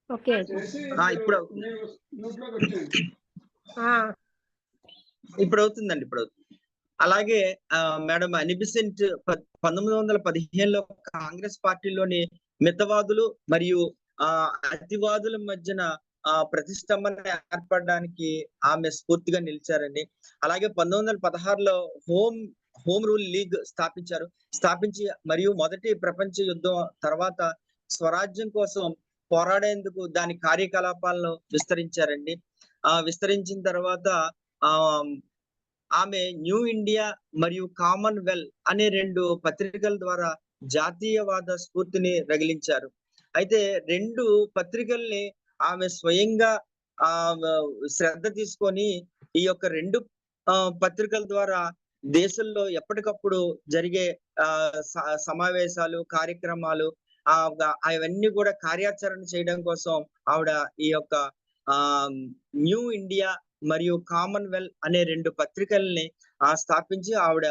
Okay ఇప్పుడు ఇప్పుడు అవుతుందండి, ఇప్పుడు అవుతుంది. అలాగే మేడం అనిబిసెంట్ 1915లో కాంగ్రెస్ పార్టీలోని మితవాదులు మరియు అతివాదుల మధ్యన ప్రతిష్టంభన ఏర్పడడానికి ఆమె స్ఫూర్తిగా నిలిచారండి. అలాగే 1916లో హోమ్ రూల్ లీగ్ స్థాపించి మరియు మొదటి ప్రపంచ యుద్ధం తర్వాత స్వరాజ్యం కోసం పోరాడేందుకు దాని కార్యకలాపాలను విస్తరించారండి. విస్తరించిన తర్వాత ఆమె న్యూ ఇండియా మరియు కామన్వెల్త్ అనే 2 పత్రికల ద్వారా జాతీయవాద స్ఫూర్తిని రగిలించారు. అయితే 2 పత్రికల్ని ఆమె స్వయంగా శ్రద్ధ తీసుకొని ఈ యొక్క 2 పత్రికల ద్వారా దేశంలో ఎప్పటికప్పుడు జరిగే సమావేశాలు, కార్యక్రమాలు అవన్నీ కూడా కార్యాచరణ చేయడం కోసం ఆవిడ ఈ యొక్క న్యూ ఇండియా మరియు కామన్వెల్త్ అనే 2 పత్రికల్ని స్థాపించి ఆవిడ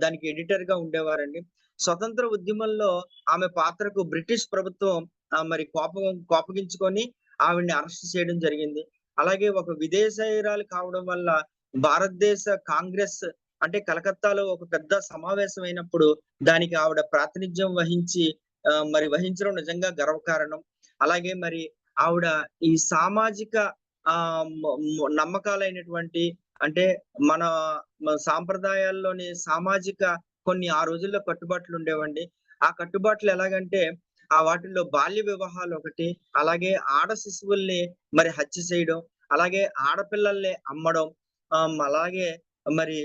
దానికి ఎడిటర్ గా ఉండేవారండి. స్వతంత్ర ఉద్యమంలో ఆమె పాత్రకు బ్రిటిష్ ప్రభుత్వం మరి కోపగించుకొని ఆవిడ్ని అరెస్ట్ చేయడం జరిగింది. అలాగే ఒక విదేశీయురాలు కావడం వల్ల భారతదేశ కాంగ్రెస్ అంటే కలకత్తాలో ఒక పెద్ద సమావేశం అయినప్పుడు దానికి ఆవిడ ప్రాతినిధ్యం వహించడం నిజంగా గర్వకారణం. అలాగే మరి ఆవిడ ఈ సామాజిక నమ్మకాలైనటువంటి అంటే మన సాంప్రదాయాల్లోని సామాజిక కొన్ని ఆ రోజుల్లో కట్టుబాట్లు ఉండేవండి. ఆ కట్టుబాట్లు ఎలాగంటే వాటిల్లో బాల్య వివాహాలు ఒకటి, అలాగే ఆడ శిశువుల్ని మరి హత్య చేయడం, అలాగే ఆడపిల్లల్ని అమ్మడం, అలాగే మరి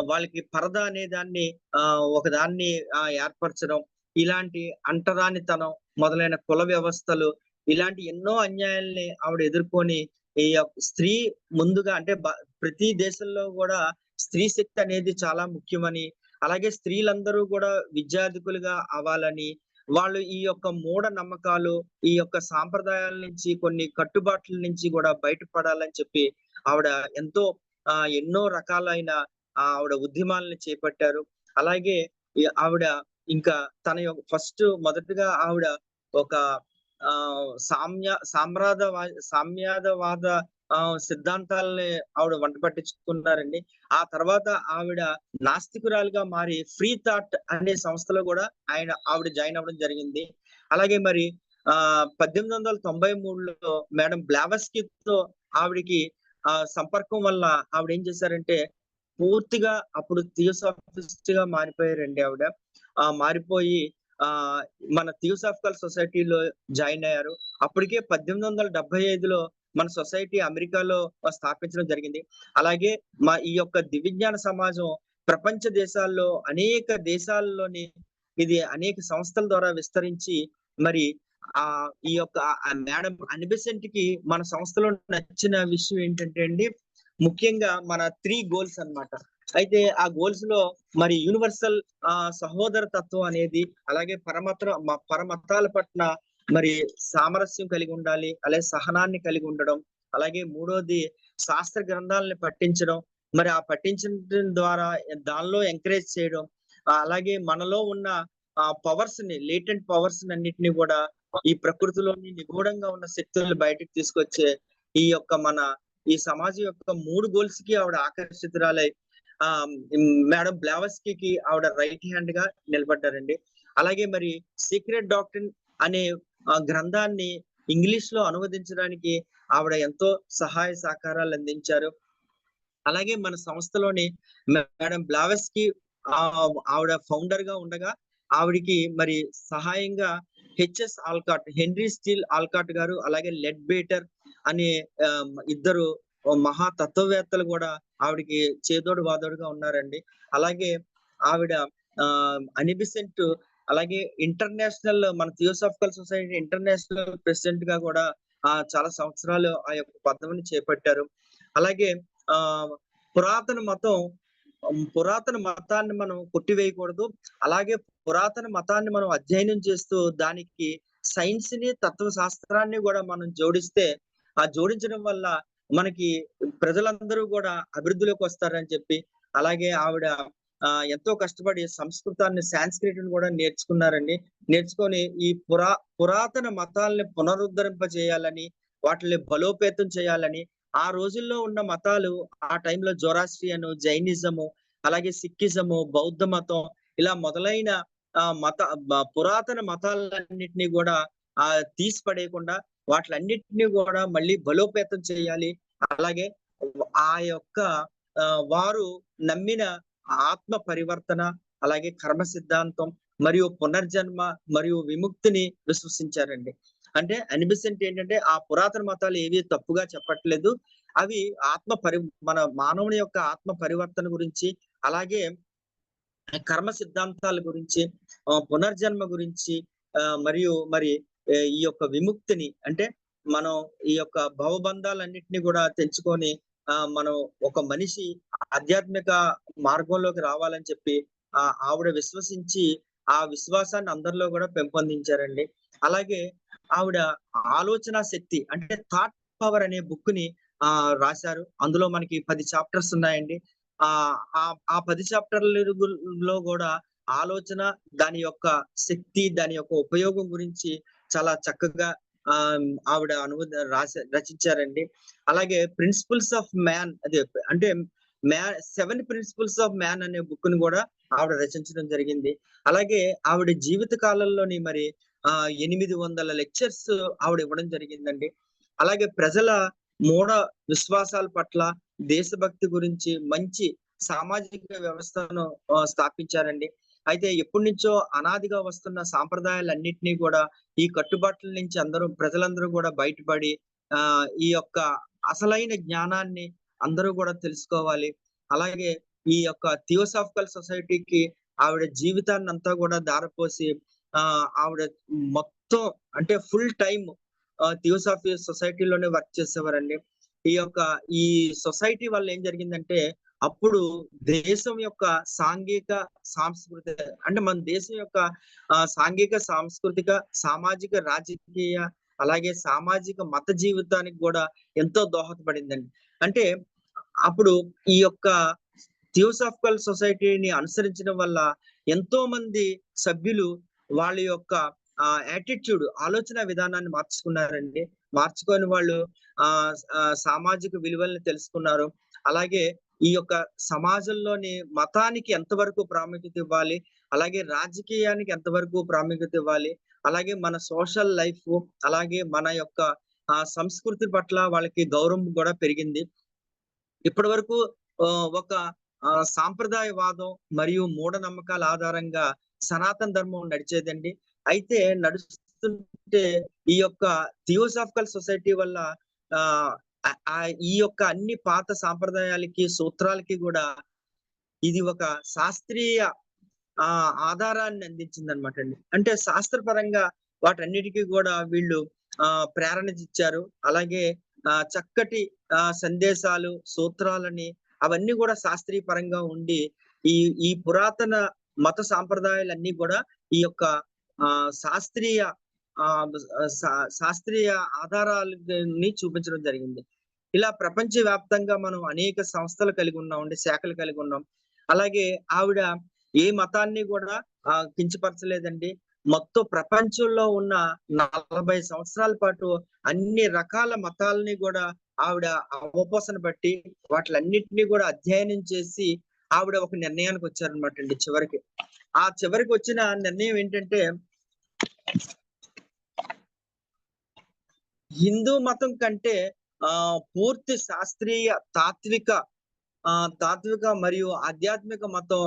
వాళ్ళకి పరద అనే దాన్ని ఒకదాన్ని ఏర్పరచడం, ఇలాంటి అంటరానితనం మొదలైన కుల వ్యవస్థలు, ఇలాంటి ఎన్నో అన్యాయాల్ని ఆవిడ ఎదుర్కొని ఈ స్త్రీ ముందుగా అంటే ప్రతి దేశంలో కూడా స్త్రీ శక్తి అనేది చాలా ముఖ్యమని, అలాగే స్త్రీలందరూ కూడా విద్యార్థికులుగా అవ్వాలని, వాళ్ళు ఈ యొక్క మూఢ నమ్మకాలు, ఈ యొక్క సాంప్రదాయాల నుంచి కొన్ని కట్టుబాట్ల నుంచి కూడా బయటపడాలని చెప్పి ఆవిడ ఎన్నో రకాలైన ఆవిడ ఉద్యమాలను చేపట్టారు. అలాగే ఆవిడ ఇంకా మొదటగా ఆవిడ ఒక సామ్యాదవాద సిద్ధాంతాలని ఆవిడ వంట పట్టించుకున్నారండి. ఆ తర్వాత ఆవిడ నాస్తికురాలుగా మారి ఫ్రీ థాట్ అనే సంస్థలో కూడా ఆవిడ జాయిన్ అవ్వడం జరిగింది. అలాగే మరి 1893లో మేడం బ్లావస్కీతో ఆవిడికి సంపర్కం వల్ల ఆవిడ ఏం చేశారంటే పూర్తిగా అప్పుడు థియోసాఫిస్ట్ గా మారిపోయారండి ఆవిడ. మారిపోయి మన థియోసాఫికల్ సొసైటీలో జాయిన్ అయ్యారు. అప్పటికే 1875లో మన సొసైటీ అమెరికాలో స్థాపించడం జరిగింది. అలాగే ఈ యొక్క దివ్యజ్ఞాన సమాజం ప్రపంచ దేశాల్లో అనేక దేశాల్లోని ఇది అనేక సంస్థల ద్వారా విస్తరించి మరి ఈ యొక్క మేడం అనిబెసెంట్ కి మన సంస్థలో నచ్చిన విషయం ఏంటంటే అండి, ముఖ్యంగా మన 3 గోల్స్ అన్నమాట. అయితే ఆ గోల్స్ లో మరి యూనివర్సల్ సహోదర తత్వం అనేది, అలాగే పరమతాల పట్ల మరి సామరస్యం కలిగి ఉండాలి, అలాగే సహనాన్ని కలిగి ఉండడం, అలాగే 3వది శాస్త్ర గ్రంథాలని పఠించడం, మరి ఆ పఠించడం ద్వారా దానిలో ఎంకరేజ్ చేయడం, అలాగే మనలో ఉన్న పవర్స్ ని లేటెంట్ పవర్స్ అన్నిటిని కూడా ఈ ప్రకృతిలోని నిగూఢంగా ఉన్న శక్తులను బయటకు తీసుకొచ్చే ఈ సమాజం యొక్క 3 గోల్స్ కి ఆవిడ ఆకర్షితురాలై మేడం బ్లావస్కీకి ఆవిడ రైట్ హ్యాండ్ గా నిలబడ్డారండి. అలాగే మరి సీక్రెట్ డాక్ట్రిన్ అనే గ్రంథాన్ని ఇంగ్లీష్ లో అనువదించడానికి ఆవిడ ఎంతో సహాయ సహకారాలు అందించారు. అలాగే మన సంస్థలోని మేడం బ్లావస్కీ ఆవిడ ఫౌండర్ గా ఉండగా ఆవిడికి మరి సహాయంగా హెన్రీ స్టీల్ ఆల్కాట్ గారు, అలాగే లెడ్ బేటర్ అనే 2 మహా తత్వవేత్తలు కూడా ఆవిడకి చేదోడు వాదోడుగా ఉన్నారండి. అలాగే ఆవిడ అనిబెసెంట్ అలాగే ఇంటర్నేషనల్ మన థియోసాఫికల్ సొసైటీ ఇంటర్నేషనల్ ప్రెసిడెంట్ గా కూడా చాలా సంవత్సరాలు ఆ యొక్క పదవిని చేపట్టారు. అలాగే పురాతన మతాన్ని మనం కొట్టివేయకూడదు. అలాగే పురాతన మతాన్ని మనం అధ్యయనం చేస్తూ దానికి సైన్స్ ని తత్వ శాస్త్రాన్ని కూడా మనం జోడించడం వల్ల మనకి ప్రజలందరూ కూడా అభివృద్ధిలోకి వస్తారని చెప్పి, అలాగే ఆవిడ ఎంతో కష్టపడి సంస్కృతాన్ని, సాంస్క్రిట్‌ని కూడా నేర్చుకున్నారండి. నేర్చుకొని ఈ పురాతన మతాల్ని పునరుద్ధరింపజేయాలని, వాటిని బలోపేతం చేయాలని, ఆ రోజుల్లో ఉన్న మతాలు ఆ టైంలో జొరాస్ట్రియను, జైనిజము, అలాగే సిక్కిజము, బౌద్ధ మతం ఇలా మొదలైన మత పురాతన మతాలన్నిటిని గూడా తీసి పడేయకుండా వాటిలన్నిటిని గూడా మళ్ళీ బలోపేతం చేయాలి. అలాగే ఆ యొక్క వారు నమ్మిన ఆత్మ పరివర్తన, అలాగే కర్మ సిద్ధాంతం మరియు పునర్జన్మ మరియు విముక్తిని విశ్వసించారండి. అంటే అనిబిసెంట్ ఏంటంటే ఆ పురాతన మతాలు ఏవి తప్పుగా చెప్పట్లేదు. అవి మన మానవుని యొక్క ఆత్మ పరివర్తన గురించి, అలాగే కర్మ సిద్ధాంతాల గురించి, పునర్జన్మ గురించి, మరియు మరి ఈ యొక్క విముక్తిని అంటే మనం ఈ యొక్క భవబంధాలన్నిటిని కూడా తెంచుకొని మనం ఒక మనిషి ఆధ్యాత్మిక మార్గంలోకి రావాలని చెప్పి ఆవిడ విశ్వసించి ఆ విశ్వాసాన్ని అందరిలో కూడా పెంపొందించారండి. అలాగే ఆవిడ ఆలోచన శక్తి అంటే థాట్ పవర్ అనే బుక్ ని రాశారు. అందులో మనకి 10 చాప్టర్స్ ఉన్నాయండి. ఆ 10 చాప్టర్‌లో గూడా ఆలోచన, దాని యొక్క శక్తి, దాని యొక్క ఉపయోగం గురించి చాలా చక్కగా ఆవిడ రచించారండి. అలాగే ప్రిన్సిపల్స్ ఆఫ్ మ్యాన్ అంటే 7 ప్రిన్సిపల్స్ ఆఫ్ మ్యాన్ అనే బుక్‌ని గూడా ఆవిడ రచించడం జరిగింది. అలాగే ఆవిడ జీవిత కాలంలోని మరి 800 లెక్చర్స్ ఆవిడ ఇవ్వడం జరిగిందండి. అలాగే ప్రజల మూఢ విశ్వాసాల పట్ల, దేశభక్తి గురించి మంచి సామాజిక వ్యవస్థను స్థాపించారండి. అయితే ఎప్పటినుంచో అనాదిగా వస్తున్న సాంప్రదాయాలన్నిటినీ కూడా ఈ కట్టుబాట్ల నుంచి ప్రజలందరూ కూడా బయటపడి ఈ యొక్క అసలైన జ్ఞానాన్ని అందరూ కూడా తెలుసుకోవాలి. అలాగే ఈ యొక్క థియోసాఫికల్ సొసైటీకి ఆవిడ జీవితాన్నంతా కూడా ధారపోసి ఆవిడ మొత్తం అంటే ఫుల్ టైమ్ థియోసాఫీ సొసైటీలోనే వర్క్ చేసేవారండి. ఈ సొసైటీ వల్ల ఏం జరిగిందంటే అప్పుడు దేశం యొక్క సాంఘిక, సాంస్కృతిక అంటే మన దేశం యొక్క సాంఘిక, సాంస్కృతిక, సామాజిక, రాజకీయ అలాగే సామాజిక మత జీవితానికి కూడా ఎంతో దోహదపడిందండి. అంటే అప్పుడు ఈ యొక్క థియోసాఫికల్ సొసైటీని అనుసరించడం వల్ల ఎంతో మంది సభ్యులు వాళ్ళ యొక్క యాటిట్యూడ్ ఆలోచన విధానాన్ని మార్చుకున్నారండి. మార్చుకొని వాళ్ళు సామాజిక విలువల్ని తెలుసుకున్నారు. అలాగే ఈ యొక్క సమాజంలోని మతానికి ఎంతవరకు ప్రాముఖ్యత ఇవ్వాలి, అలాగే రాజకీయానికి ఎంతవరకు ప్రాముఖ్యత ఇవ్వాలి, అలాగే మన సోషల్ లైఫ్, అలాగే మన యొక్క సంస్కృతి పట్ల వాళ్ళకి గౌరవం కూడా పెరిగింది. ఇప్పటి వరకు ఒక సాంప్రదాయవాదం మరియు మూఢనమ్మకాల ఆధారంగా సనాతన ధర్మం నడిచేదండి. అయితే నడుస్తుంటే ఈ యొక్క థియోసాఫికల్ సొసైటీ వల్ల ఈ యొక్క అన్ని పాత సాంప్రదాయాలకి, సూత్రాలకి కూడా ఇది ఒక శాస్త్రీయ ఆధారాన్ని అందించిందనమాట అండి. అంటే శాస్త్రపరంగా వాటన్నిటికీ కూడా వీళ్ళు ప్రేరణ ఇచ్చారు. అలాగే చక్కటి సందేశాలు, సూత్రాలని అవన్నీ కూడా శాస్త్రీయ పరంగా ఉండి ఈ పురాతన మత సాంప్రదాయాలన్నీ కూడా ఈ యొక్క శాస్త్రీయ శాస్త్రీయ ఆధారాలని చూపించడం జరిగింది. ఇలా ప్రపంచవ్యాప్తంగా మనం అనేక సంస్థలు కలిగి ఉన్నామండి, శాఖలు కలిగి ఉన్నాం. అలాగే ఆవిడ ఏ మతాన్ని కూడా కించపరచలేదండి. మొత్తం ప్రపంచంలో ఉన్న 40 సంవత్సరాల పాటు అన్ని రకాల మతాలని కూడా ఆవిడ అవపోసన బట్టి వాటిలన్నిటినీ కూడా అధ్యయనం చేసి ఆవిడ ఒక నిర్ణయానికి వచ్చారనమాట అండి చివరికి. ఆ చివరికి వచ్చిన నిర్ణయం ఏంటంటే హిందూ మతం కంటే పూర్తి శాస్త్రీయ తాత్విక మరియు ఆధ్యాత్మిక మతం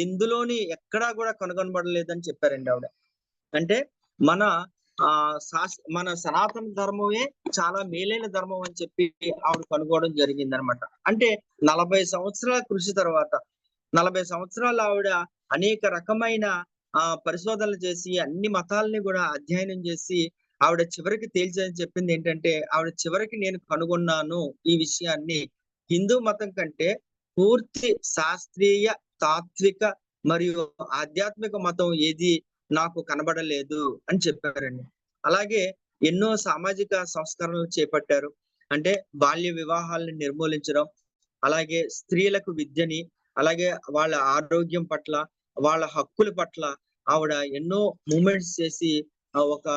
ఎందులోని ఎక్కడా కూడా కనుగొనబడలేదని చెప్పారండి ఆవిడ. అంటే మన మన సనాతన ధర్మమే చాలా మేలైన ధర్మం అని చెప్పి ఆవిడ కనుగొనడం జరిగిందనమాట. అంటే 40 సంవత్సరాల కృషి తర్వాత 40 సంవత్సరాలు ఆవిడ అనేక రకమైన పరిశోధనలు చేసి అన్ని మతాలని కూడా అధ్యయనం చేసి ఆవిడ చివరికి తేల్చని చెప్పింది ఏంటంటే ఆవిడ చివరికి నేను కనుగొన్నాను ఈ విషయాన్ని, హిందూ మతం కంటే పూర్తి శాస్త్రీయ, తాత్విక మరియు ఆధ్యాత్మిక మతం ఏది నాకు కనబడలేదు అని చెప్పారండి. అలాగే ఎన్నో సామాజిక సంస్కరణలు చేపట్టారు. అంటే బాల్య వివాహాలను నిర్మూలించడం, అలాగే స్త్రీలకు విద్యని, అలాగే వాళ్ళ ఆరోగ్యం పట్ల, వాళ్ళ హక్కుల పట్ల ఆవిడ ఎన్నో మూవ్‌మెంట్స్ చేసి ఒక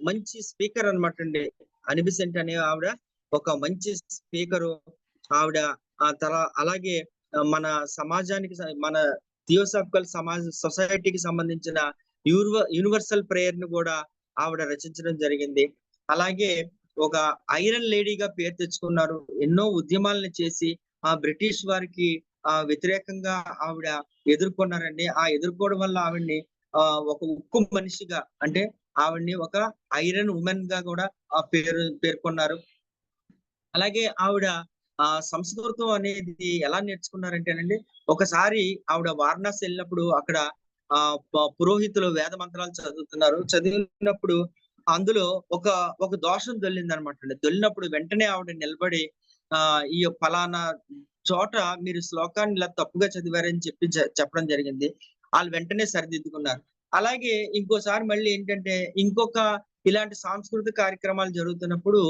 మంచి స్పీకర్ అన్నమాటండి. అని బెసెంట్ అనే ఆవిడ ఒక మంచి స్పీకరు. ఆవిడ అలాగే మన సమాజానికి మన థియోసాఫికల్ సొసైటీకి సంబంధించిన యూనివర్సల్ ప్రేయర్‌ని గూడా ఆవిడ రచించడం జరిగింది. అలాగే ఒక ఐరన్ లేడీగా పేరు తెచ్చుకున్నారు. ఎన్నో ఉద్యమాలను చేసి బ్రిటిష్ వారికి వ్యతిరేకంగా ఆవిడ ఎదుర్కొన్నారండి. ఆ ఎదుర్కోవడం వల్ల ఆవిడని ఒక ఉక్కు మనిషిగా అంటే ఆవిడని ఒక ఐరన్ వుమెన్‌గా గూడా పేర్కొన్నారు. అలాగే ఆవిడ సంస్కృతం అనేది ఎలా నేర్చుకున్నారంటేనండి, ఒకసారి ఆవిడ వారణాసి ఎళ్ళినప్పుడు అక్కడ పురోహితులు వేద మంత్రాలు చదువుతున్నారు. చదివినప్పుడు అందులో ఒక దోషం దొర్లిందనమాటండి. దొర్లినప్పుడు వెంటనే ఆవిడ నిలబడి ఈ పలానా చోట మీరు శ్లోకాన్ని ఇలా తప్పుగా చదివారని చెప్పి చెప్పడం జరిగింది. ఆళ్ళు వెంటనే సరిదిద్దుకున్నారు. అలాగే ఇంకోసారి మళ్ళీ ఏంటంటే ఇంకొక ఇలాంటి సాంస్కృతిక కార్యక్రమాలు జరుగుతున్నప్పుడు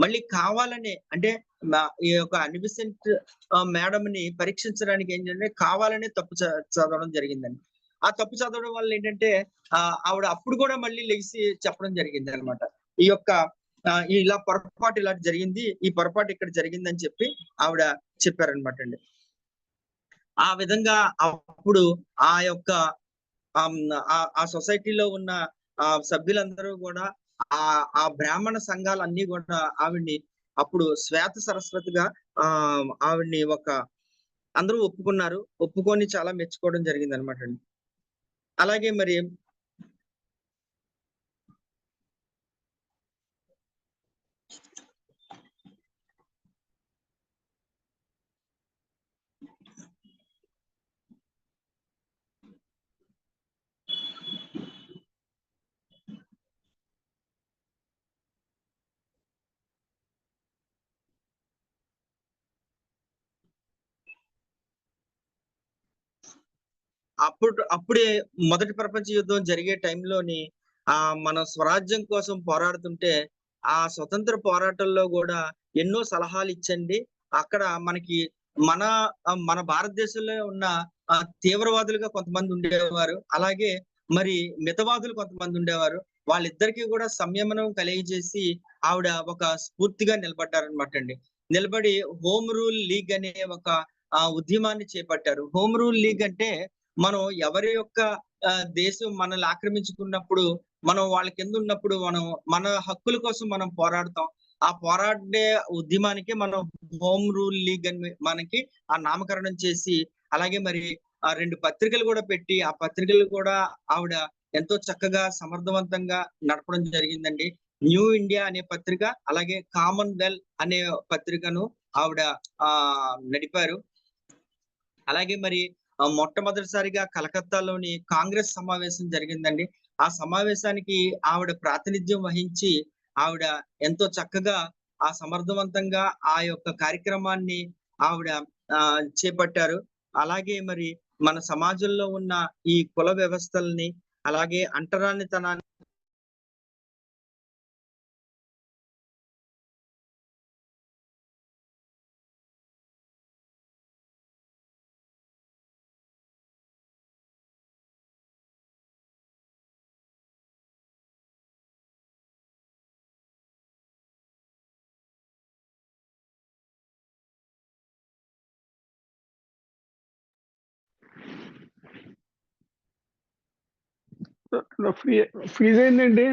మళ్ళీ కావాలనే అంటే ఈ యొక్క అనిబిసెంట్ మేడంని పరీక్షించడానికి ఏంటంటే కావాలనే తప్పు చదవడం జరిగిందండి. ఆ తప్పు చదవడం వల్ల ఏంటంటే ఆవిడ అప్పుడు కూడా మళ్ళీ లెగిసి చెప్పడం జరిగిందనమాట. ఈ యొక్క ఇలా పొరపాటు ఇలా జరిగింది. ఈ పొరపాటు ఇక్కడ జరిగిందని చెప్పి ఆవిడ చెప్పారనమాటండి. ఆ విధంగా అప్పుడు ఆ యొక్క ఆ సొసైటీలో ఉన్న సభ్యులందరూ గూడా ఆ బ్రాహ్మణ సంఘాలన్నీ గూడా ఆవిడ్ని అప్పుడు శ్వేత సరస్వతిగా ఆవిడ్ని అందరూ ఒప్పుకున్నారు. ఒప్పుకొని చాలా మెచ్చుకోవడం జరిగిందనమాటండి. అలాగే మరి అప్పుడే మొదటి ప్రపంచ యుద్ధం జరిగే టైంలోని మన స్వరాజ్యం కోసం పోరాడుతుంటే, ఆ స్వతంత్ర పోరాటంలో గూడా ఎన్నో సలహాలిచ్చండి. అక్కడ మనకి మన మన భారతదేశంలో ఉన్న తీవ్రవాదులుగా కొంతమంది ఉండేవారు. అలాగే మరి మితవాదులు కొంతమంది ఉండేవారు. వాళ్ళిద్దరికీ గూడా సంయమనం కలిగజేసి ఆవిడ ఒక స్ఫూర్తిగా నిలబడ్డారనమాటండి. నిలబడి హోమ్ రూల్ లీగ్ అనే ఒక ఉద్యమాన్ని చేపట్టారు. హోమ్ రూల్ లీగ్ అంటే మనం ఎవరి యొక్క దేశం మనల్ని ఆక్రమించుకున్నప్పుడు, మనం వాళ్ళ కింద ఉన్నప్పుడు మన హక్కుల కోసం మనం పోరాడతాం. ఆ పోరాడే ఉద్యమానికి మనం హోమ్ రూల్ లీగ్ అని మనకి నామకరణం చేసి, అలాగే మరి 2 పత్రికలు గూడా పెట్టి, ఆ పత్రికలు కూడా ఆవిడ ఎంతో చక్కగా సమర్థవంతంగా నడపడం జరిగిందండి. న్యూ ఇండియా అనే పత్రిక, అలాగే కామన్‌వెల్త్ అనే పత్రికను ఆవిడ నడిపారు. అలాగే మరి మొట్టమొదటిసారిగా కలకత్తాలోని కాంగ్రెస్ సమావేశం జరిగిందండి. ఆ సమావేశానికి ఆవిడ ప్రాతినిధ్యం వహించి, ఆవిడ ఎంతో చక్కగా సమర్థవంతంగా ఆ యొక్క కార్యక్రమాన్ని ఆవిడ చేపట్టారు. అలాగే మరి మన సమాజంలో ఉన్న ఈ కుల వ్యవస్థల్ని, అలాగే అంటరానితనాన్ని ఫీజు ఏంటండి?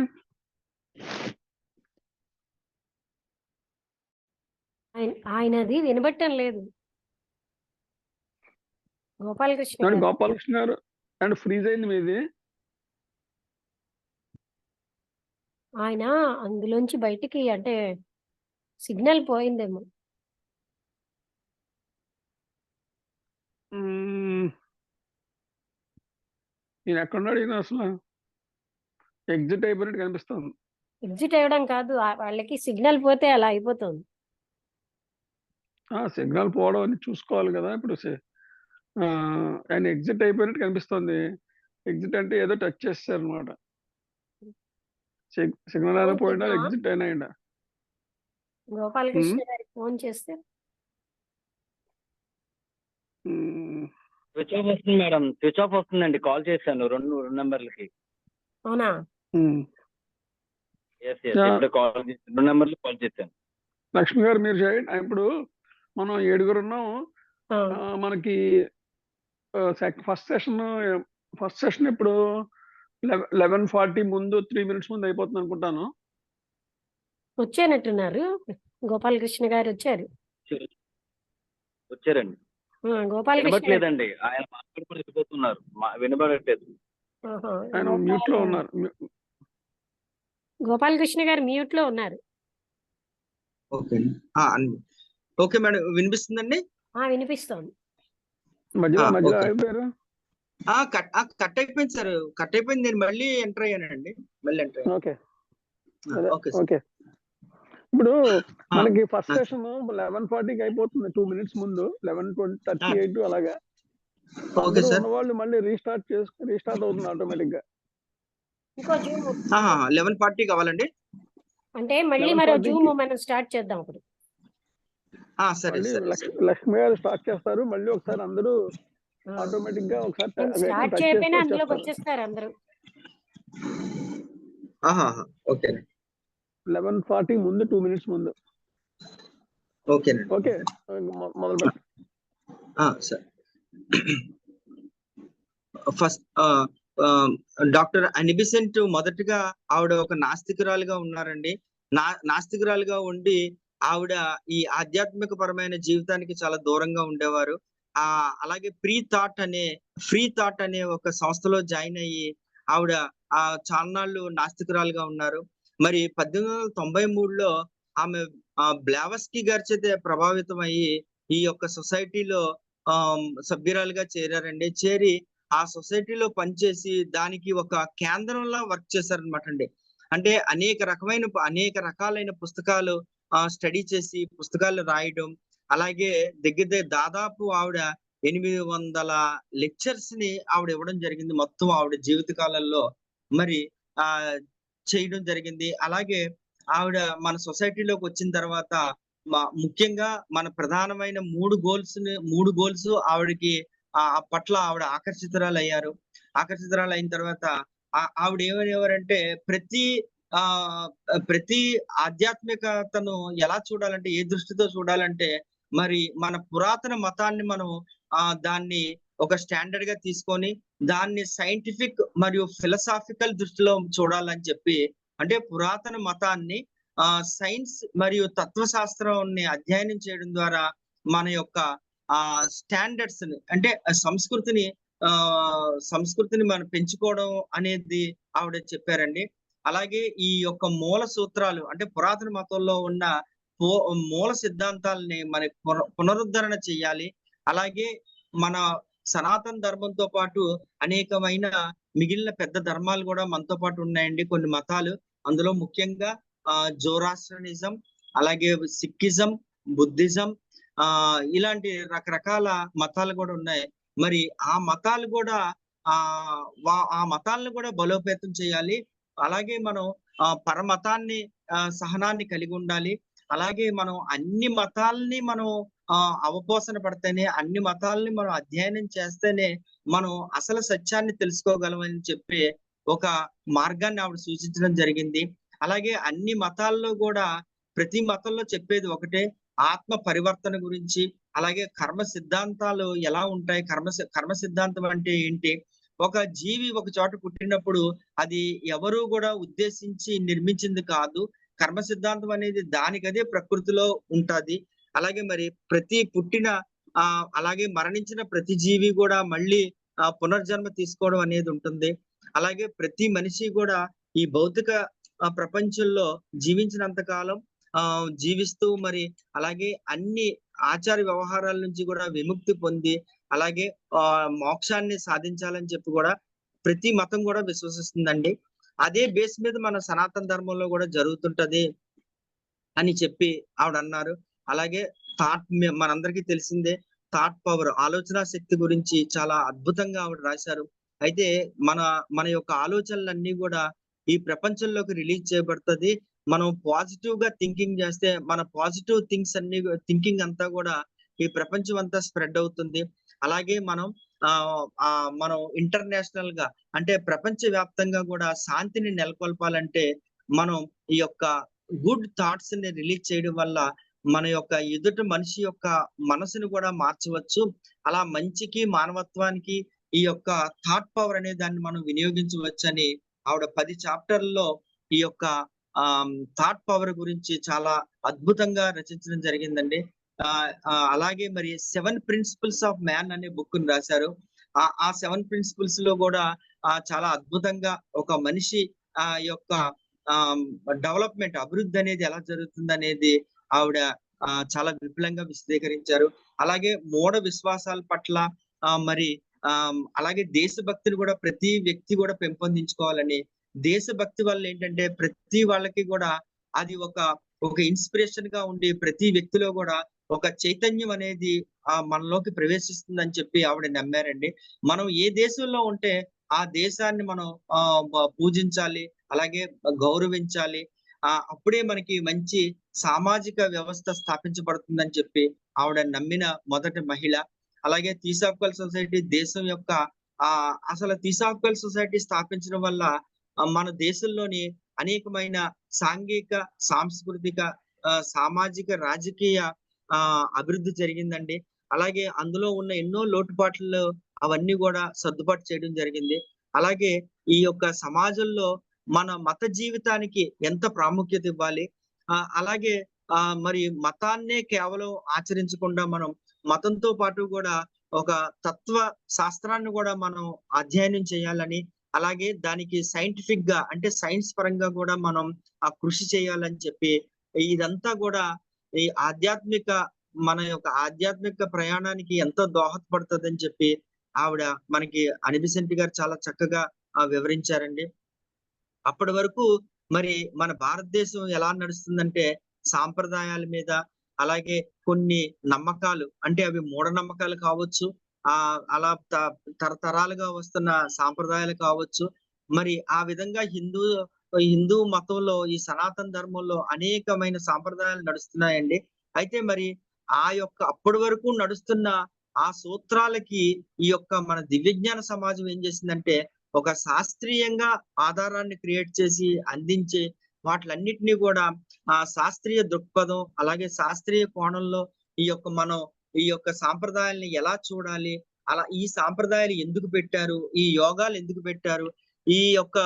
ఆయనది వినబట్టం లేదు. గోపాలకృష్ణ గారు. గోపాలకృష్ణ గారు అండ్ ఫ్రీజ్ అయింది మీది. ఆయన అందులోంచి బయటికి అంటే సిగ్నల్ పోయిందేమో. నేను ఎక్కడున్నాడు ఈయన అసలు? ఎగ్జిట్ అయిపోయినట్టు కనిపిస్తుంది. ఎగ్జిట్ అవ్వడం కాదు, వాళ్ళకి సిగ్నల్ పోతే అలా అయిపోతుంది. సిగ్నల్ పోవడం అని చూసుకోవాలి కదా. ఇప్పుడు ఆయన ఎగ్జిట్ అయిపోయినట్టు కనిపిస్తుంది. ఎగ్జిట్ అంటే ఏదో టచ్ చేస్తారు అనమాట. సిగ్నల్ అయినా పోయినా ఎగ్జిట్ అయినా. గోపాలకృష్ణ గారికి ఫోన్ చేస్తే స్విచ్ ఆఫ్ వస్తుంది మేడం, స్విచ్ ఆఫ్ వస్తుందండి. కాల్ చేశాను రెండు నెంబర్లకి. అవునా? ఎస్ ఎస్ ఇప్పుడే కాల్ చేసి 2 నెంబర్లు కాల్ చేశాను. లక్ష్మి గారు మీరు చేయండి. ఇప్పుడు మనం 7 ఉన్నాం. మనకి ఫస్ట్ సెషన్ ఇప్పుడు 11:40 ముందు 3 minutes ముందు అయిపోతుంది అనుకుంటాను. వచ్చేనట్టున్నారు. గోపాలకృష్ణ గారు వచ్చారు. వచ్చారండి. గోపాలకృష్ణ గారు వినబట్లేదండి, ఆయన మాట్లాడుకుని వెళ్ళిపోతున్నారు, వినబడట్లేదు. ఆయన మ్యూట్ లో ఉన్నారు. గోపాలకృష్ణ గారు మ్యూట్ లో ఉన్నారు. ఓకే మేడం, వినిపిస్తుందండి? వినిపిస్తోంది. మధ్యలో ఓకే. అయిపోయారు. కట్ అయిపోయింది సార్, కట్ అయిపోయింది. నేను మళ్ళీ ఎంటర్ అయ్యానండి, మళ్ళీ ఎంటర్ అయ్యాను. Okay okay sir. ఓకే. ఇప్పుడు మనకి ఫస్ట్ సెషన్ 11:40కి అయిపోతుంది, 2 minutes ముందు 11:38 అలాగా. Okay sir. వాళ్ళు మళ్ళీ రీస్టార్ట్ అవుతుంది ఆటోమేటిక్ గా. ఇంకో జూమ్ 11:40 కావాలండి. అంటే మళ్ళీ మరో జూమ్ మనం స్టార్ట్ చేద్దాం ఇప్పుడు. సరే సరే. లక్ష్మి గారు స్టార్ట్ చేస్తారు, మళ్ళీ ఒకసారి అందరూ ఆటోమేటిక్ గా ఒకసారి స్టార్ట్ చేయకపోయినా అందులోకి వచ్చేస్తారు అందరూ. ఓకే. 11:40 ముందు 2 minutes ముందు. ఓకేనండి. ఓకే, మొదలు పెట్టండి. సార్, ఫస్ట్ డాక్టర్ అనిబిసెంట్ మొదటగా ఆవిడ ఒక నాస్తికురాలుగా ఉన్నారండి. నాస్తికురాలుగా ఉండి ఆవిడ ఈ ఆధ్యాత్మిక పరమైన జీవితానికి చాలా దూరంగా ఉండేవారు. అలాగే ఫ్రీ థాట్ అనే ఒక సంస్థలో జాయిన్ అయ్యి ఆవిడ చాలా నాళ్ళు నాస్తికురాలుగా ఉన్నారు. మరి 1893లో ఆమె బ్లావస్కీ గారి చేత ప్రభావితం అయ్యి ఈ యొక్క సొసైటీలో సభ్యురాలుగా చేరారండి. చేరి ఆ సొసైటీలో పనిచేసి దానికి ఒక కేంద్రంలా వర్క్ చేశారనమాట అండి. అంటే అనేక రకాలైన పుస్తకాలు స్టడీ చేసి పుస్తకాలు రాయడం, అలాగే దగ్గర దాదాపు ఆవిడ 800 లెక్చర్స్ ని ఆవిడ ఇవ్వడం జరిగింది మొత్తం ఆవిడ జీవిత కాలంలో. మరి చేయడం జరిగింది. అలాగే ఆవిడ మన సొసైటీలోకి వచ్చిన తర్వాత ముఖ్యంగా మన ప్రధానమైన 3 గోల్స్ ఆవిడకి పట్ల ఆవిడ ఆకర్షితురాలు అయిన తర్వాత ఆవిడ ఏమనేవారంటే ప్రతి ఆధ్యాత్మికతను ఎలా చూడాలంటే, ఏ దృష్టితో చూడాలంటే, మరి మన పురాతన మతాన్ని మనం దాన్ని ఒక స్టాండర్డ్ గా తీసుకొని దాన్ని సైంటిఫిక్ మరియు ఫిలసాఫికల్ దృష్టిలో చూడాలని చెప్పి, అంటే పురాతన మతాన్ని సైన్స్ మరియు తత్వశాస్త్రాన్ని అధ్యయనం చేయడం ద్వారా మన యొక్క స్టాండర్డ్స్ ని, అంటే సంస్కృతిని మనం పెంచుకోవడం అనేది ఆవిడ చెప్పారండి. అలాగే ఈ యొక్క మూల సూత్రాలు, అంటే పురాతన మతంలో ఉన్న మూల సిద్ధాంతాలని మన పునరుద్ధరణ చెయ్యాలి. అలాగే మన సనాతన ధర్మంతో పాటు అనేకమైన మిగిలిన పెద్ద ధర్మాలు కూడా మనతో పాటు ఉన్నాయండి, కొన్ని మతాలు. అందులో ముఖ్యంగా జోరాస్ట్రనిజం, అలాగే సిక్కిజం, బుద్ధిజం, ఇలాంటి రకరకాల మతాలు కూడా ఉన్నాయి. మరి ఆ మతాలను కూడా బలోపేతం చేయాలి. అలాగే మనం పరమతాన్ని సహనాన్ని కలిగి ఉండాలి. అలాగే మనం అన్ని మతాలని మనం అవపోసన పడితేనే, అన్ని మతాలని మనం అధ్యయనం చేస్తేనే మనం అసలు సత్యాన్ని తెలుసుకోగలమని చెప్పి ఒక మార్గాన్ని ఆవిడ సూచించడం జరిగింది. అలాగే అన్ని మతాల్లో కూడా ప్రతి మతంలో చెప్పేది ఒకటే, ఆత్మ పరివర్తన గురించి. అలాగే కర్మ సిద్ధాంతాలు ఎలా ఉంటాయి, కర్మ సిద్ధాంతం అంటే ఏంటి, ఒక జీవి ఒక చోట పుట్టినప్పుడు అది ఎవరు కూడా ఉద్దేశించి నిర్మించింది కాదు. కర్మ సిద్ధాంతం అనేది దానికదే ప్రకృతిలో ఉంటది. అలాగే మరి అలాగే మరణించిన ప్రతి జీవి కూడా మళ్ళీ పునర్జన్మ తీసుకోవడం అనేది ఉంటుంది. అలాగే ప్రతి మనిషి కూడా ఈ భౌతిక ప్రపంచంలో జీవించినంత కాలం జీవిస్తూ, మరి అలాగే అన్ని ఆచార వ్యవహారాల నుంచి కూడా విముక్తి పొంది, అలాగే మోక్షాన్ని సాధించాలని చెప్పి కూడా ప్రతి మతం కూడా విశ్వసిస్తుందండి. అదే బేస్ మీద మన సనాతన ధర్మంలో కూడా జరుగుతుంటది అని చెప్పి ఆవిడ అన్నారు. అలాగే మనందరికీ తెలిసిందే, థాట్ పవర్, ఆలోచన శక్తి గురించి చాలా అద్భుతంగా ఆవిడ రాశారు. అయితే మన యొక్క ఆలోచనలన్నీ కూడా ఈ ప్రపంచంలోకి రిలీజ్ చేయబడుతుంది. మనం పాజిటివ్ గా థింకింగ్ చేస్తే మన థింకింగ్ అంతా కూడా ఈ ప్రపంచం అంతా స్ప్రెడ్ అవుతుంది. అలాగే మనం మనం ఇంటర్నేషనల్ గా అంటే ప్రపంచ వ్యాప్తంగా కూడా శాంతిని నెలకొల్పాలంటే మనం ఈ యొక్క గుడ్ థాట్స్ ని రిలీజ్ చేయడం వల్ల మన యొక్క ఎదుటి మనిషి యొక్క మనసును కూడా మార్చవచ్చు. అలా మంచికి, మానవత్వానికి ఈ యొక్క థాట్ పవర్ అనే దాన్ని మనం వినియోగించవచ్చని ఆవిడ 10 చాప్టర్‌ల్లో ఈ యొక్క థాట్ పవర్ గురించి చాలా అద్భుతంగా రచించడం జరిగిందండి. అలాగే మరి 7 ప్రిన్సిపల్స్ ఆఫ్ మ్యాన్ అనే బుక్‌ని రాశారు. ఆ 7 ప్రిన్సిపల్స్ లో కూడా చాలా అద్భుతంగా ఒక మనిషి యొక్క డెవలప్‌మెంట్ అభివృద్ధి అనేది ఎలా జరుగుతుందనేది ఆవిడ చాలా విపులంగా విశదీకరించారు. అలాగే మూఢ విశ్వాసాల పట్ల మరి అలాగే దేశభక్తిని కూడా ప్రతి వ్యక్తి కూడా పెంపొందించుకోవాలని, దేశభక్తి వల్ల ఏంటంటే ప్రతి వాళ్ళకి కూడా అది ఒక ఇన్స్పిరేషన్ గా ఉండి ప్రతి వ్యక్తిలో కూడా ఒక చైతన్యం అనేది మనలోకి ప్రవేశిస్తుందని చెప్పి ఆవిడ నమ్మారండి. మనం ఏ దేశంలో ఉంటే ఆ దేశాన్ని మనం పూజించాలి, అలాగే గౌరవించాలి. అప్పుడే మనకి మంచి సామాజిక వ్యవస్థ స్థాపించబడుతుందని చెప్పి ఆవిడ నమ్మిన మొదటి మహిళ. అలాగే థియోసాఫికల్ సొసైటీ దేశం యొక్క అసలు థియోసాఫికల్ సొసైటీ స్థాపించడం వల్ల మన దేశంలోని అనేకమైన సాంఘిక, సాంస్కృతిక, సామాజిక, రాజకీయ అభివృద్ధి జరిగిందండి. అలాగే అందులో ఉన్న ఎన్నో లోటుపాట్లు అవన్నీ కూడా సర్దుబాటు చేయడం జరిగింది. అలాగే ఈ యొక్క సమాజంలో మన మత జీవితానికి ఎంత ప్రాముఖ్యత ఇవ్వాలి, అలాగే మరి మతాన్నే కేవలం ఆచరించకుండా మనం మతంతో పాటు కూడా ఒక తత్వ శాస్త్రాన్ని కూడా మనం అధ్యయనం చేయాలని, అలాగే దానికి సైంటిఫిక్ గా అంటే సైన్స్ పరంగా కూడా మనం కృషి చేయాలని చెప్పి ఇదంతా కూడా ఈ మన యొక్క ఆధ్యాత్మిక ప్రయాణానికి ఎంతో దోహదపడుతుందని చెప్పి ఆవిడ మనకి అనిబిసెంట్ గారు చాలా చక్కగా వివరించారండి. అప్పటి వరకు మరి మన భారతదేశం ఎలా నడుస్తుందంటే సాంప్రదాయాల మీద, అలాగే కొన్ని నమ్మకాలు అంటే అవి మూఢనమ్మకాలు కావచ్చు, అలా తరతరాలుగా వస్తున్న సాంప్రదాయాలు కావచ్చు. మరి ఆ విధంగా హిందూ మతంలో ఈ సనాతన ధర్మంలో అనేకమైన సాంప్రదాయాలు నడుస్తున్నాయండి. అయితే మరి అప్పటి వరకు నడుస్తున్న ఆ సూత్రాలకి ఈ యొక్క మన దివ్యజ్ఞాన సమాజం ఏం చేసిందంటే ఒక శాస్త్రీయంగా ఆధారాన్ని క్రియేట్ చేసి అందించే వాటిలన్నిటినీ కూడా శాస్త్రీయ దృక్పథం, అలాగే శాస్త్రీయ కోణంలో మనం ఈ యొక్క సాంప్రదాయాల్ని ఎలా చూడాలి, అలా ఈ సాంప్రదాయాలు ఎందుకు పెట్టారు, ఈ యోగాలు ఎందుకు పెట్టారు, ఈ యొక్క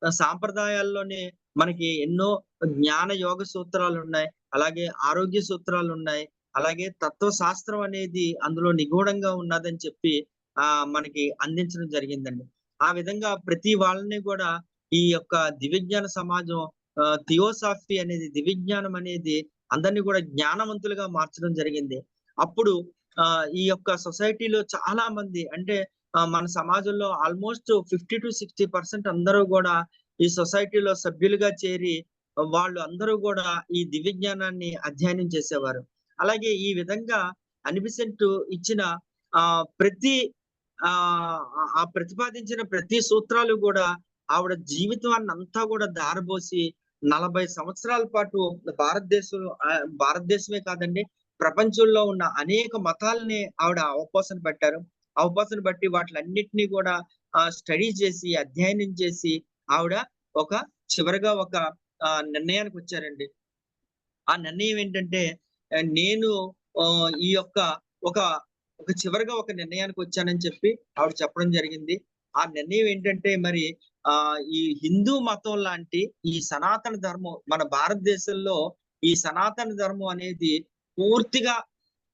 సాంప్రదాయాల్లోనే మనకి ఎన్నో జ్ఞాన యోగ సూత్రాలు ఉన్నాయి, అలాగే ఆరోగ్య సూత్రాలు ఉన్నాయి, అలాగే తత్వశాస్త్రం అనేది అందులో నిగూఢంగా ఉన్నదని చెప్పి మనకి అందించడం జరిగిందండి. ఆ విధంగా ప్రతి వాళ్ళని కూడా ఈ యొక్క దివ్యజ్ఞాన సమాజం థియోసాఫీ అనేది, దివ్యజ్ఞానం అనేది అందరినీ కూడా జ్ఞానవంతులుగా మార్చడం జరిగింది. అప్పుడు ఈ యొక్క సొసైటీలో చాలా మంది అంటే మన సమాజంలో ఆల్మోస్ట్ 50 to 60% అందరూ కూడా ఈ సొసైటీలో సభ్యులుగా చేరి వాళ్ళు అందరూ కూడా ఈ దివ్యజ్ఞానాన్ని అధ్యయనం చేసేవారు. అలాగే ఈ విధంగా అనిబిసెంట్ ఇచ్చిన ప్రతి ప్రతిపాదించిన ప్రతి సూత్రాలు కూడా ఆవిడ జీవితాన్ని అంతా కూడా దారబోసి 40 సంవత్సరాల పాటు భారతదేశమే కాదండి, ప్రపంచంలో ఉన్న అనేక మతాలని ఆవిడ అవపోసన బట్టి వాటిలన్నిటినీ కూడా స్టడీ చేసి అధ్యయనం చేసి ఆవిడ చివరిగా ఒక నిర్ణయానికి వచ్చారండి. ఆ నిర్ణయం ఏంటంటే నేను ఈ యొక్క ఒక చివరిగా ఒక నిర్ణయానికి వచ్చానని చెప్పి ఆవిడ చెప్పడం జరిగింది. ఆ నిర్ణయం ఏంటంటే మరి ఈ హిందూ మతం లాంటి ఈ సనాతన ధర్మం మన భారతదేశంలో ఈ సనాతన ధర్మం అనేది పూర్తిగా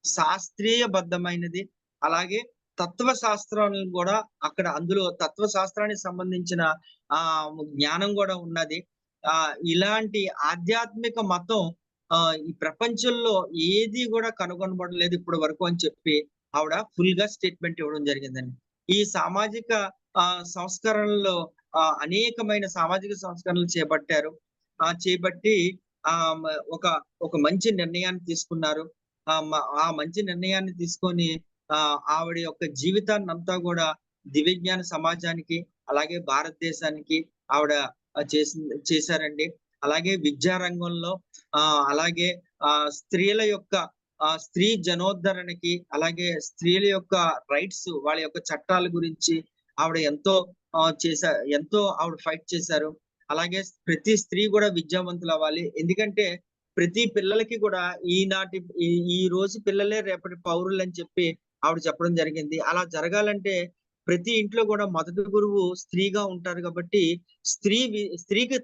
శాస్త్రీయబద్ధమైనది. అలాగే తత్వశాస్త్రాలను కూడా అందులో తత్వశాస్త్రానికి సంబంధించిన జ్ఞానం కూడా ఉన్నది. ఇలాంటి ఆధ్యాత్మిక మతం ఈ ప్రపంచంలో ఏది కూడా కనుగొనబడలేదు ఇప్పటి వరకు అని చెప్పి ఆవిడ ఫుల్ గా స్టేట్మెంట్ ఇవ్వడం జరిగిందండి. ఈ సామాజిక సంస్కరణలో అనేకమైన సామాజిక సంస్కరణలు చేపట్టి ఒక మంచి నిర్ణయాన్ని తీసుకున్నారు. ఆ మంచి నిర్ణయాన్ని తీసుకొని ఆవిడ యొక్క జీవితాన్ని అంతా కూడా దివ్యజ్ఞాన సమాజానికి, అలాగే భారతదేశానికి ఆవిడ చేశారండి. అలాగే విద్యారంగంలో అలాగే స్త్రీల యొక్క స్త్రీ జనోద్ధరణకి, అలాగే స్త్రీల యొక్క రైట్స్, వాళ్ళ యొక్క చట్టాల గురించి ఆవిడ ఎంతో ఆవిడ ఫైట్ చేశారు. అలాగే ప్రతి స్త్రీ కూడా విద్యావంతులు అవ్వాలి. ఎందుకంటే ప్రతి పిల్లలకి కూడా ఈ రోజు పిల్లలే రేపటి పౌరులు అని చెప్పి ఆవిడ చెప్పడం జరిగింది. అలా జరగాలంటే ప్రతి ఇంట్లో కూడా మొదటి గురువు స్త్రీగా ఉంటారు కాబట్టి స్త్రీకి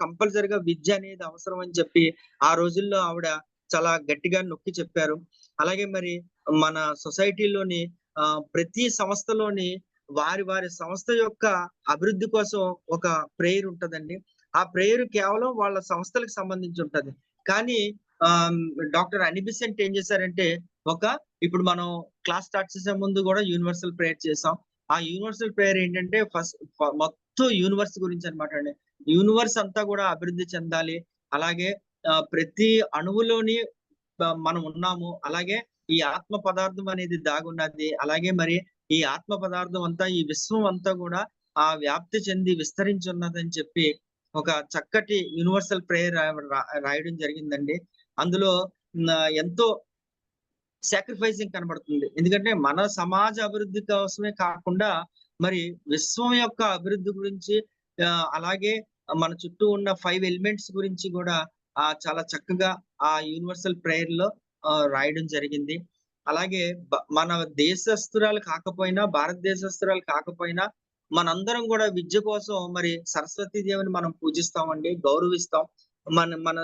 కంపల్సరిగా విద్య అనేది అవసరం అని చెప్పి ఆ రోజుల్లో ఆవిడ చాలా గట్టిగా నొక్కి చెప్పారు. అలాగే మరి మన సొసైటీలోని ప్రతి సంస్థలోని వారి సంస్థ యొక్క అభివృద్ధి కోసం ఒక ప్రేయర్ ఉంటదండి. ఆ ప్రేయర్ కేవలం వాళ్ళ సంస్థలకు సంబంధించి ఉంటది. కానీ డాక్టర్ అనీ బెసెంట్ ఏం చేశారంటే ఇప్పుడు మనం క్లాస్ స్టార్ట్ చేసే ముందు కూడా యూనివర్సల్ ప్రేయర్ చేసాం. ఆ యూనివర్సల్ ప్రేయర్ ఏంటంటే మొత్తం యూనివర్స్ గురించి అన్నమాట అండి. యూనివర్స్ అంతా కూడా అభివృద్ధి చెందాలి. అలాగే ప్రతి అణువులోని మనం ఉన్నాము. అలాగే ఈ ఆత్మ పదార్థం అనేది దాగున్నది. అలాగే మరి ఈ ఆత్మ పదార్థం అంతా, ఈ విశ్వం అంతా కూడా వ్యాప్తి చెంది విస్తరించున్నదని చెప్పి ఒక చక్కటి యూనివర్సల్ ప్రేయర్ రాయడం జరిగిందండి. అందులో ఎంతో సాక్రిఫైసింగ్ కనబడుతుంది. ఎందుకంటే మన సమాజ అభివృద్ధి కోసమే కాకుండా మరి విశ్వం యొక్క అభివృద్ధి గురించి, అలాగే మన చుట్టూ ఉన్న 5 ఎలిమెంట్స్ గురించి కూడా చాలా చక్కగా ఆ యూనివర్సల్ ప్రేయర్ లో రాయడం జరిగింది. అలాగే మన దేశస్తురాలు కాకపోయినా, భారతదేశస్తురాలు కాకపోయినా మనందరం కూడా విద్య కోసం మరి సరస్వతీ దేవిని మనం పూజిస్తామండి, గౌరవిస్తాం. మన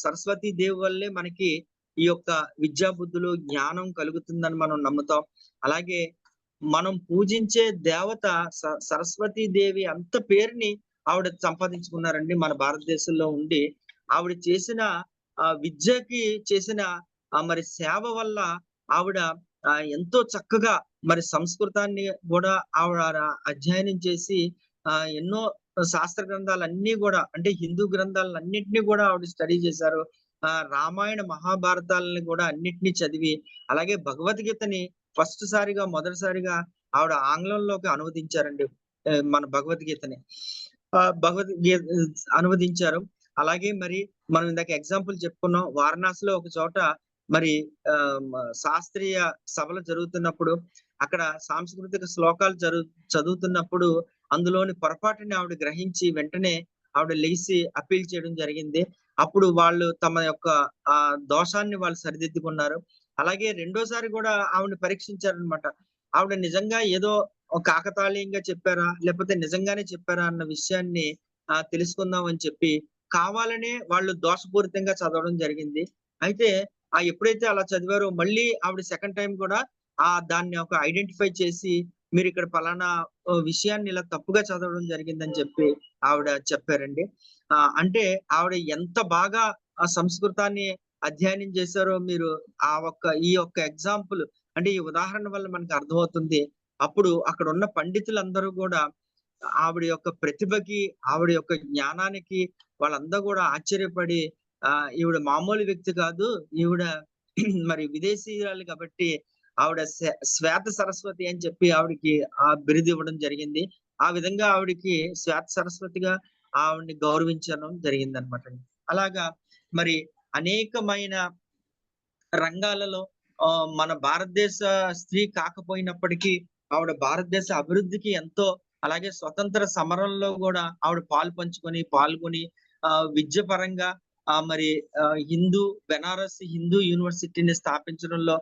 సరస్వతీ దేవి వల్లే మనకి ఈ యొక్క విద్యా బుద్ధులు, జ్ఞానం కలుగుతుందని మనం నమ్ముతాం. అలాగే మనం పూజించే దేవత సరస్వతీ దేవి అంత పేరుని ఆవిడ సంపాదించుకున్నారండి. మన భారతదేశంలో ఉండి ఆవిడ చేసిన విద్యకి చేసిన మరి సేవ వల్ల ఆవిడ ఎంతో చక్కగా మరి సంస్కృతాన్ని కూడా ఆవిడ అధ్యయనం చేసి ఎన్నో శాస్త్ర గ్రంథాలన్నీ కూడా, అంటే హిందూ గ్రంథాలన్నింటినీ కూడా ఆవిడ స్టడీ చేశారు. రామాయణ మహాభారతాలని కూడా అన్నిటినీ చదివి, అలాగే భగవద్గీతని మొదటిసారిగా ఆవిడ ఆంగ్లంలోకి అనువదించారండి. మన భగవద్గీతని అనువదించారు. అలాగే మరి మనం ఇందాక ఎగ్జాంపుల్ చెప్పుకున్నాం. వారణాసిలో ఒక చోట మరి శాస్త్రీయ సభలు జరుగుతున్నప్పుడు అక్కడ సాంస్కృతిక శ్లోకాలు చదువుతున్నప్పుడు అందులోని పొరపాటుని ఆవిడ గ్రహించి వెంటనే ఆవిడ లేచి అప్పీల్ చేయడం జరిగింది. అప్పుడు వాళ్ళు తమ యొక్క దోషాన్ని వాళ్ళు సరిదిద్దుకున్నారు. అలాగే రెండోసారి కూడా ఆవిడని పరీక్షించారనమాట. ఆవిడ నిజంగా ఏదో కాకతాళీయంగా చెప్పారా, లేకపోతే నిజంగానే చెప్పారా అన్న విషయాన్ని తెలుసుకుందాం అని చెప్పి కావాలనే వాళ్ళు దోషపూరితంగా చదవడం జరిగింది. అయితే ఎప్పుడైతే అలా చదివారో మళ్ళీ ఆవిడ సెకండ్ టైం కూడా దాన్ని ఐడెంటిఫై చేసి మీరు ఇక్కడ పలానా విషయాన్ని ఇలా తప్పుగా చదవడం జరిగిందని చెప్పి ఆవిడ చెప్పారండి. అంటే ఆవిడ ఎంత బాగా ఆ సంస్కృతాన్ని అధ్యయనం చేశారో మీరు ఈ యొక్క ఎగ్జాంపుల్, అంటే ఈ ఉదాహరణ వల్ల మనకు అర్థమవుతుంది. అప్పుడు అక్కడ ఉన్న పండితులందరూ కూడా ఆవిడ యొక్క ప్రతిభకి, ఆవిడ యొక్క జ్ఞానానికి వాళ్ళందరూ కూడా ఆశ్చర్యపడి ఈవిడ మామూలు వ్యక్తి కాదు, ఈవిడ మరి విదేశీయురాలు కాబట్టి ఆవిడ శ్వేత సరస్వతి అని చెప్పి ఆవిడకి ఆ బిరుదు ఇవ్వడం జరిగింది. ఆ విధంగా ఆవిడకి శ్వేత సరస్వతిగా ఆవిడని గౌరవించడం జరిగింది అనమాట. అలాగా మరి అనేకమైన రంగాలలో మన భారతదేశ స్త్రీ కాకపోయినప్పటికీ ఆవిడ భారతదేశ అభివృద్ధికి ఎంతో, అలాగే స్వతంత్ర సమరంలో కూడా ఆవిడ పాల్గొని విద్య పరంగా మరి బెనారస్ హిందూ యూనివర్సిటీని స్థాపించడంలో